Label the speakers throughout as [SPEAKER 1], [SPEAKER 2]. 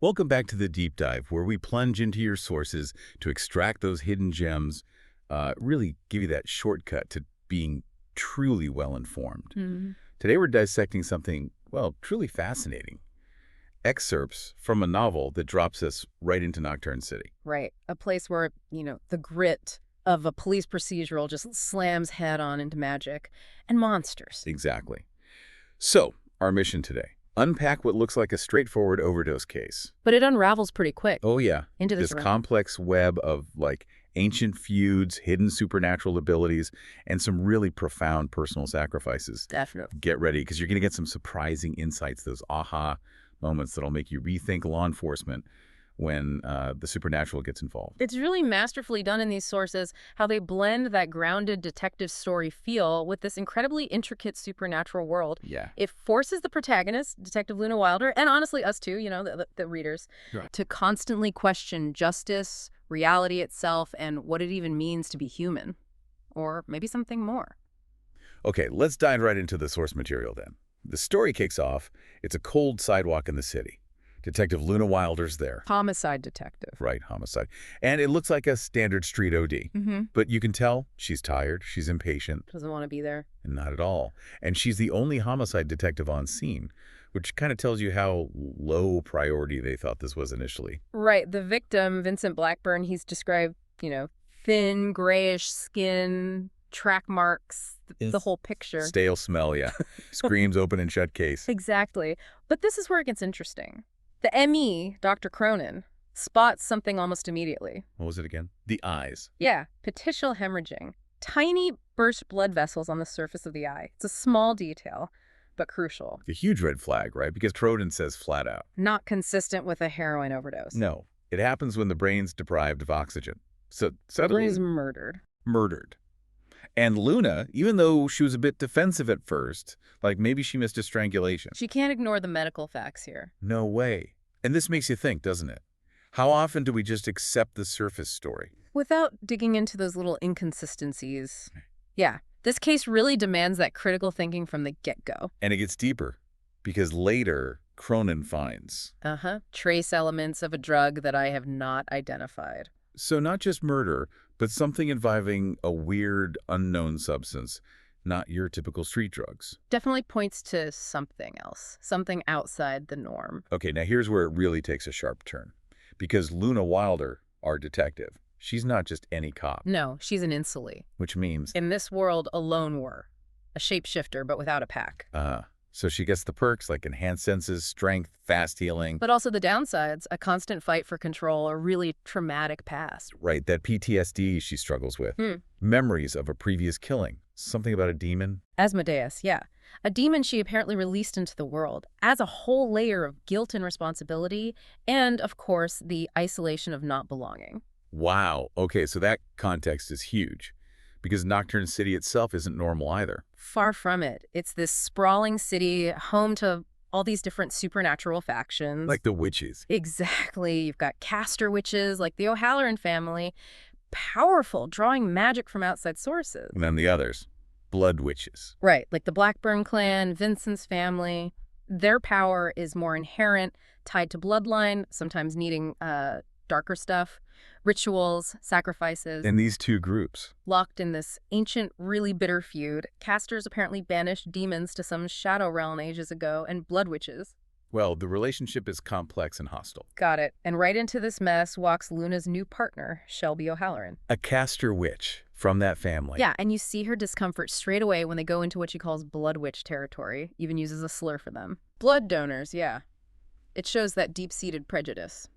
[SPEAKER 1] Welcome back to the Deep Dive, where we plunge into your sources to extract those hidden gems, really give you that shortcut to being truly well-informed. Today we're dissecting something, well, truly fascinating. Excerpts from a novel that drops us right into Nocturne City.
[SPEAKER 2] Right. A place where, the grit of a police procedural just slams head on into magic and monsters.
[SPEAKER 1] Exactly. So, our mission today. Unpack what looks like a straightforward overdose case.
[SPEAKER 2] But it unravels pretty quick.
[SPEAKER 1] Oh, yeah.
[SPEAKER 2] Into
[SPEAKER 1] this complex web of, ancient feuds, hidden supernatural abilities, and some really profound personal sacrifices.
[SPEAKER 2] Definitely.
[SPEAKER 1] Get ready, because you're going to get some surprising insights, those aha moments that'll make you rethink law enforcement when the supernatural gets involved.
[SPEAKER 2] It's really masterfully done in these sources, how they blend that grounded detective story feel with this incredibly intricate supernatural world.
[SPEAKER 1] Yeah.
[SPEAKER 2] It forces the protagonist, Detective Luna Wilder, and honestly us too, the readers,
[SPEAKER 1] Right,
[SPEAKER 2] to constantly question justice, reality itself, and what it even means to be human. Or maybe something more.
[SPEAKER 1] Okay, let's dive right into the source material then. The story kicks off. It's a cold sidewalk in the city. Detective Luna Wilder's there.
[SPEAKER 2] Homicide detective.
[SPEAKER 1] Right, homicide. And it looks like a standard street OD. But you can tell she's tired, she's impatient.
[SPEAKER 2] Doesn't want to be there.
[SPEAKER 1] Not at all. And she's the only homicide detective on scene, which kind of tells you how low priority they thought this was initially.
[SPEAKER 2] Right. The victim, Vincent Blackburn, he's described, thin, grayish skin, track marks, the whole picture.
[SPEAKER 1] Stale smell, yeah. Screams open and shut case.
[SPEAKER 2] Exactly. But this is where it gets interesting. The ME, Dr. Cronin, spots something almost immediately.
[SPEAKER 1] What was it again? The eyes.
[SPEAKER 2] Yeah, petechial hemorrhaging. Tiny burst blood vessels on the surface of the eye. It's a small detail, but crucial.
[SPEAKER 1] A huge red flag, right? Because Cronin says flat out.
[SPEAKER 2] Not consistent with a heroin overdose.
[SPEAKER 1] No. It happens when the brain's deprived of oxygen. So suddenly...
[SPEAKER 2] Brain's murdered.
[SPEAKER 1] Murdered. And Luna, even though she was a bit defensive at first, maybe she missed a strangulation.
[SPEAKER 2] She can't ignore the medical facts here.
[SPEAKER 1] No way. And this makes you think, doesn't it? How often do we just accept the surface story?
[SPEAKER 2] Without digging into those little inconsistencies. Yeah, this case really demands that critical thinking from the get-go.
[SPEAKER 1] And it gets deeper, because later, Cronin finds...
[SPEAKER 2] Trace elements of a drug that I have not identified.
[SPEAKER 1] So not just murder, but something involving a weird, unknown substance, not your typical street drugs.
[SPEAKER 2] Definitely points to something else, something outside the norm.
[SPEAKER 1] Okay, now here's where it really takes a sharp turn. Because Luna Wilder, our detective, she's not just any cop.
[SPEAKER 2] No, she's an insuli.
[SPEAKER 1] Which means...
[SPEAKER 2] in this world, a lone war. A shapeshifter, but without a pack.
[SPEAKER 1] So she gets the perks like enhanced senses, strength, fast healing.
[SPEAKER 2] But also the downsides, a constant fight for control, a really traumatic past.
[SPEAKER 1] Right, that PTSD she struggles with. Memories of a previous killing. Something about a demon.
[SPEAKER 2] Asmodeus, yeah. A demon she apparently released into the world, adds a whole layer of guilt and responsibility, and, of course, the isolation of not belonging.
[SPEAKER 1] Wow. Okay, so that context is huge. Because Nocturne City itself isn't normal either.
[SPEAKER 2] Far from it. It's this sprawling city, home to all these different supernatural factions.
[SPEAKER 1] Like the witches.
[SPEAKER 2] Exactly. You've got caster witches, like the O'Halloran family. Powerful, drawing magic from outside sources.
[SPEAKER 1] And then the others. Blood witches.
[SPEAKER 2] Right, like the Blackburn clan, Vincent's family. Their power is more inherent, tied to bloodline, sometimes needing darker stuff. Rituals, sacrifices.
[SPEAKER 1] And these two groups.
[SPEAKER 2] Locked in this ancient, really bitter feud. Casters apparently banished demons to some shadow realm ages ago, and blood witches.
[SPEAKER 1] Well, the relationship is complex and hostile.
[SPEAKER 2] Got it. And right into this mess walks Luna's new partner, Shelby O'Halloran.
[SPEAKER 1] A caster witch from that family.
[SPEAKER 2] Yeah, and you see her discomfort straight away when they go into what she calls blood witch territory, even uses a slur for them. Blood donors, yeah. It shows that deep-seated prejudice.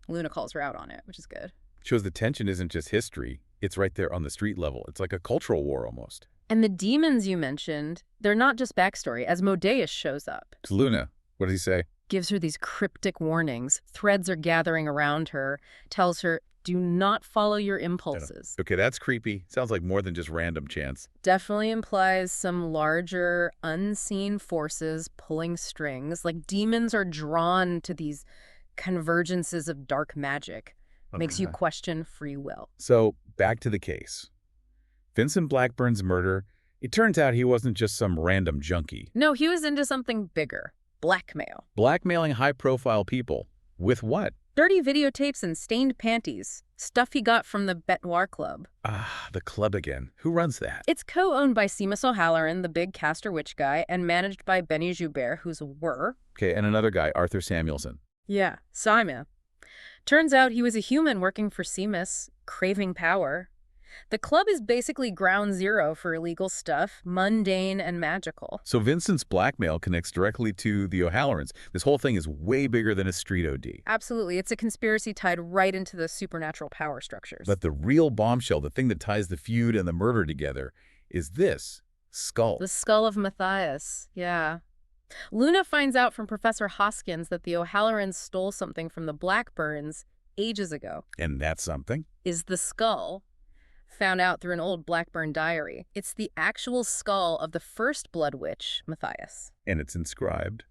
[SPEAKER 2] Luna calls her out on it, which is good.
[SPEAKER 1] Shows the tension isn't just history. It's right there on the street level. It's like a cultural war almost.
[SPEAKER 2] And the demons you mentioned, they're not just backstory. Asmodeus shows up.
[SPEAKER 1] It's Luna. What does he say?
[SPEAKER 2] Gives her these cryptic warnings. Threads are gathering around her. Tells her, do not follow your impulses.
[SPEAKER 1] Okay, that's creepy. Sounds like more than just random chance.
[SPEAKER 2] Definitely implies some larger, unseen forces pulling strings. Like demons are drawn to these convergences of dark magic. Makes you question free will.
[SPEAKER 1] So, back to the case. Vincent Blackburn's murder, it turns out he wasn't just some random junkie.
[SPEAKER 2] No, he was into something bigger. blackmail.
[SPEAKER 1] Blackmailing high-profile people. With what?
[SPEAKER 2] Dirty videotapes and stained panties. Stuff he got from the Bête Noire Club.
[SPEAKER 1] Ah, the club again. Who runs that?
[SPEAKER 2] It's co-owned by Seamus O'Halloran, the big Castor Witch guy, and managed by Benny Joubert, who's a whir.
[SPEAKER 1] Okay, and another guy, Arthur Samuelson.
[SPEAKER 2] Yeah, Simon. Turns out he was a human working for Seamus, craving power. The club is basically ground zero for illegal stuff, mundane and magical.
[SPEAKER 1] So Vincent's blackmail connects directly to the O'Hallorans. This whole thing is way bigger than a street OD.
[SPEAKER 2] Absolutely. It's a conspiracy tied right into the supernatural power structures.
[SPEAKER 1] But the real bombshell, the thing that ties the feud and the murder together, is this skull.
[SPEAKER 2] The skull of Matthias, yeah. Luna finds out from Professor Hoskins that the O'Hallorans stole something from the Blackburns ages ago.
[SPEAKER 1] And that's something?
[SPEAKER 2] Is the skull found out through an old Blackburn diary. It's the actual skull of the first Blood Witch, Matthias.
[SPEAKER 1] And it's inscribed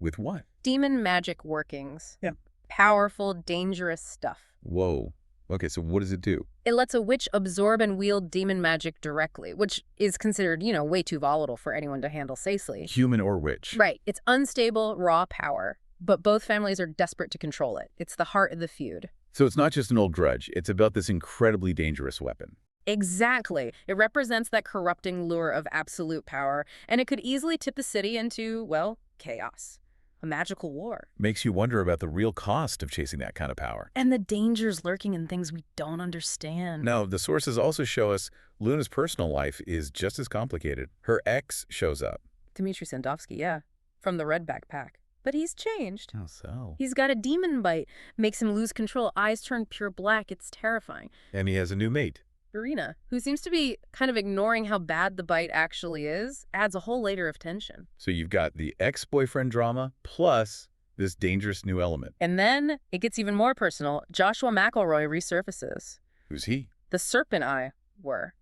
[SPEAKER 1] with what?
[SPEAKER 2] Demon magic workings.
[SPEAKER 1] Yeah.
[SPEAKER 2] Powerful, dangerous stuff.
[SPEAKER 1] Whoa. Okay, so what does it do?
[SPEAKER 2] It lets a witch absorb and wield demon magic directly, which is considered, way too volatile for anyone to handle safely.
[SPEAKER 1] Human or witch.
[SPEAKER 2] Right. It's unstable, raw power, but both families are desperate to control it. It's the heart of the feud.
[SPEAKER 1] So it's not just an old grudge. It's about this incredibly dangerous weapon.
[SPEAKER 2] Exactly. It represents that corrupting lure of absolute power, and it could easily tip the city into, well, chaos. A magical war.
[SPEAKER 1] Makes you wonder about the real cost of chasing that kind of power.
[SPEAKER 2] And the dangers lurking in things we don't understand.
[SPEAKER 1] Now, the sources also show us Luna's personal life is just as complicated. Her ex shows up.
[SPEAKER 2] Dmitri Sandovsky, yeah. From the Redback Pack. But he's changed.
[SPEAKER 1] How so?
[SPEAKER 2] He's got a demon bite. Makes him lose control. Eyes turn pure black. It's terrifying.
[SPEAKER 1] And he has a new mate.
[SPEAKER 2] Irina, who seems to be kind of ignoring how bad the bite actually is, adds a whole layer of tension.
[SPEAKER 1] So you've got the ex-boyfriend drama plus this dangerous new element.
[SPEAKER 2] And then it gets even more personal. Joshua McElroy resurfaces.
[SPEAKER 1] Who's he?
[SPEAKER 2] The Serpent Eye were.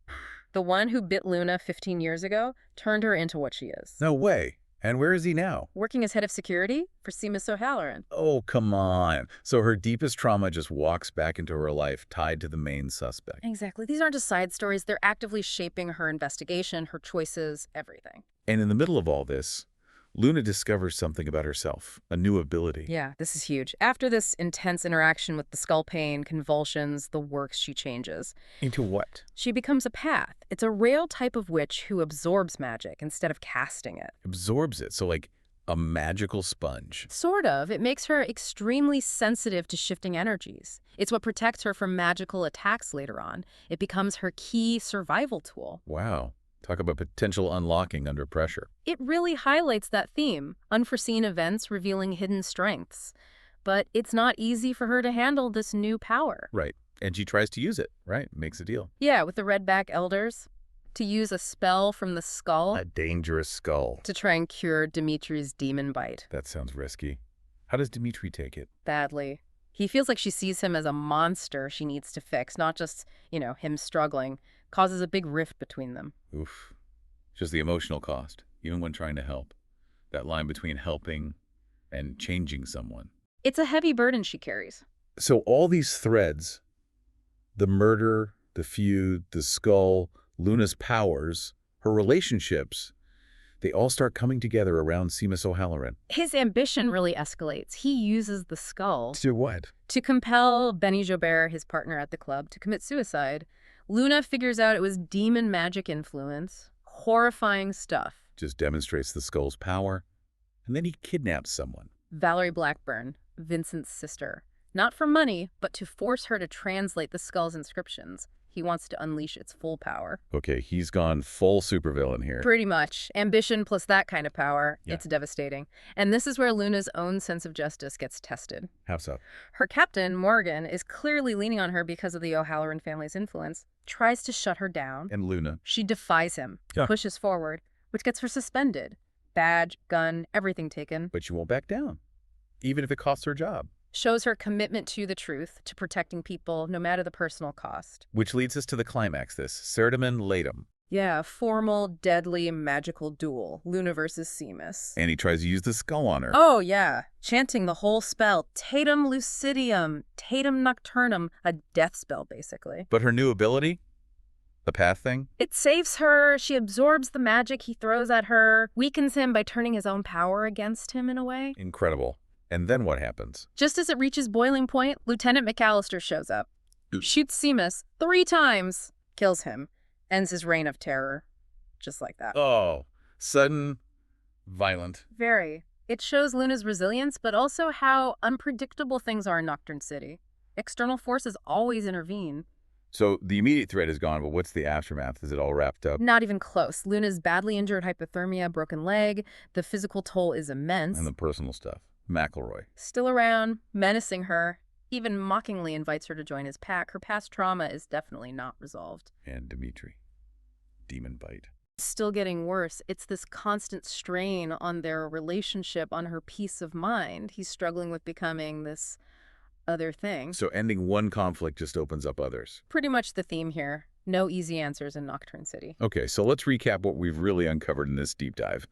[SPEAKER 2] The one who bit Luna 15 years ago turned her into what she is.
[SPEAKER 1] No way. And where is he now?
[SPEAKER 2] Working as head of security for Seamus O'Halloran.
[SPEAKER 1] Oh, come on. So her deepest trauma just walks back into her life tied to the main suspect.
[SPEAKER 2] Exactly. These aren't just side stories. They're actively shaping her investigation, her choices, everything.
[SPEAKER 1] And in the middle of all this, Luna discovers something about herself, a new ability.
[SPEAKER 2] Yeah, this is huge. After this intense interaction with the skull pain, convulsions, the works, she changes.
[SPEAKER 1] Into what?
[SPEAKER 2] She becomes a path. It's a rare type of witch who absorbs magic instead of casting it.
[SPEAKER 1] Absorbs it, so like a magical sponge.
[SPEAKER 2] Sort of. It makes her extremely sensitive to shifting energies. It's what protects her from magical attacks later on. It becomes her key survival tool.
[SPEAKER 1] Wow. Talk about potential unlocking under pressure.
[SPEAKER 2] It really highlights that theme, unforeseen events revealing hidden strengths. But it's not easy for her to handle this new power.
[SPEAKER 1] Right. And she tries to use it, right? Makes a deal.
[SPEAKER 2] Yeah, with the Redback Elders. To use a spell from the skull.
[SPEAKER 1] A dangerous skull.
[SPEAKER 2] To try and cure Dimitri's demon bite.
[SPEAKER 1] That sounds risky. How does Dmitri take it?
[SPEAKER 2] Badly. He feels like she sees him as a monster she needs to fix, not just, him struggling. Causes a big rift between them.
[SPEAKER 1] Oof. Just the emotional cost, even when trying to help. That line between helping and changing someone.
[SPEAKER 2] It's a heavy burden she carries.
[SPEAKER 1] So all these threads, the murder, the feud, the skull, Luna's powers, her relationships, they all start coming together around Seamus O'Halloran.
[SPEAKER 2] His ambition really escalates. He uses the skull.
[SPEAKER 1] To what?
[SPEAKER 2] To compel Benny Joubert, his partner at the club, to commit suicide. Luna figures out it was demon magic influence. Horrifying stuff.
[SPEAKER 1] Just demonstrates the skull's power. And then he kidnaps someone.
[SPEAKER 2] Valerie Blackburn, Vincent's sister. Not for money, but to force her to translate the skull's inscriptions. He wants to unleash its full power.
[SPEAKER 1] Okay, he's gone full supervillain here.
[SPEAKER 2] Pretty much. Ambition plus that kind of power.
[SPEAKER 1] Yeah.
[SPEAKER 2] It's devastating. And this is where Luna's own sense of justice gets tested.
[SPEAKER 1] How so?
[SPEAKER 2] Her captain, Morgan, is clearly leaning on her because of the O'Halloran family's influence, tries to shut her down.
[SPEAKER 1] And Luna?
[SPEAKER 2] She defies him,
[SPEAKER 1] Yeah.
[SPEAKER 2] pushes forward, which gets her suspended. Badge, gun, everything taken.
[SPEAKER 1] But she won't back down, even if it costs her job.
[SPEAKER 2] Shows her commitment to the truth, to protecting people, no matter the personal cost.
[SPEAKER 1] Which leads us to the climax, this Certamen Latum.
[SPEAKER 2] Yeah, formal, deadly, magical duel. Luna versus Seamus.
[SPEAKER 1] And he tries to use the skull on her.
[SPEAKER 2] Oh, yeah. Chanting the whole spell. Tatum lucidium, tatum nocturnum. A death spell, basically.
[SPEAKER 1] But her new ability? The path thing?
[SPEAKER 2] It saves her, she absorbs the magic he throws at her, weakens him by turning his own power against him in a way.
[SPEAKER 1] Incredible. And then what happens?
[SPEAKER 2] Just as it reaches boiling point, Lieutenant McAllister shows up, shoots Seamus 3 times, kills him, ends his reign of terror. Just like that.
[SPEAKER 1] Oh, sudden, violent.
[SPEAKER 2] Very. It shows Luna's resilience, but also how unpredictable things are in Nocturne City. External forces always intervene.
[SPEAKER 1] So the immediate threat is gone, but what's the aftermath? Is it all wrapped up?
[SPEAKER 2] Not even close. Luna's badly injured, hypothermia, broken leg. The physical toll is immense.
[SPEAKER 1] And the personal stuff. McElroy.
[SPEAKER 2] Still around, menacing her, even mockingly invites her to join his pack. Her past trauma is definitely not resolved.
[SPEAKER 1] And Dmitri. Demon bite.
[SPEAKER 2] Still getting worse. It's this constant strain on their relationship, on her peace of mind. He's struggling with becoming this other thing.
[SPEAKER 1] So ending one conflict just opens up others.
[SPEAKER 2] Pretty much the theme here. No easy answers in Nocturne City.
[SPEAKER 1] Okay, so let's recap what we've really uncovered in this deep dive.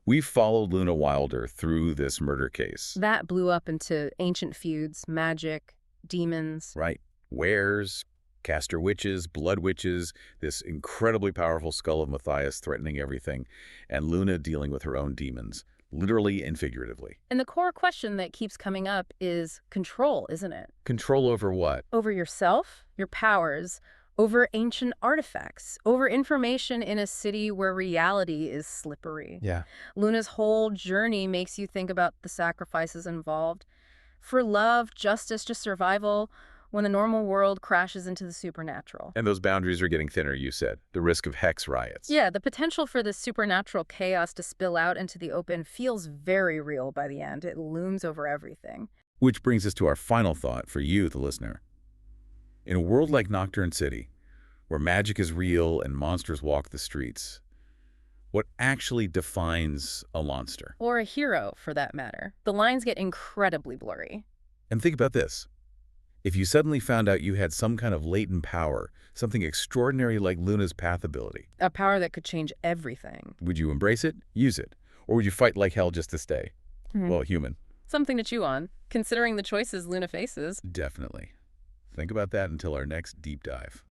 [SPEAKER 1] We've followed Luna Wilder through this murder case.
[SPEAKER 2] That blew up into ancient feuds, magic, demons.
[SPEAKER 1] Right. Wares, caster witches, blood witches, this incredibly powerful skull of Matthias threatening everything, and Luna dealing with her own demons, literally and figuratively.
[SPEAKER 2] And the core question that keeps coming up is control, isn't it?
[SPEAKER 1] Control over what?
[SPEAKER 2] Over yourself, your powers, over ancient artifacts, over information in a city where reality is slippery.
[SPEAKER 1] Yeah.
[SPEAKER 2] Luna's whole journey makes you think about the sacrifices involved. For love, justice, just survival, when the normal world crashes into the supernatural.
[SPEAKER 1] And those boundaries are getting thinner, you said. The risk of hex riots.
[SPEAKER 2] Yeah, the potential for this supernatural chaos to spill out into the open feels very real by the end. It looms over everything.
[SPEAKER 1] Which brings us to our final thought for you, the listener. In a world like Nocturne City, where magic is real and monsters walk the streets, what actually defines a monster?
[SPEAKER 2] Or a hero, for that matter. The lines get incredibly blurry.
[SPEAKER 1] And think about this. If you suddenly found out you had some kind of latent power, something extraordinary like Luna's path ability,
[SPEAKER 2] A power that could change everything.
[SPEAKER 1] would you embrace it, use it, or would you fight like hell just to stay? Well, human.
[SPEAKER 2] Something to chew on, considering the choices Luna faces.
[SPEAKER 1] Definitely. Think about that until our next deep dive.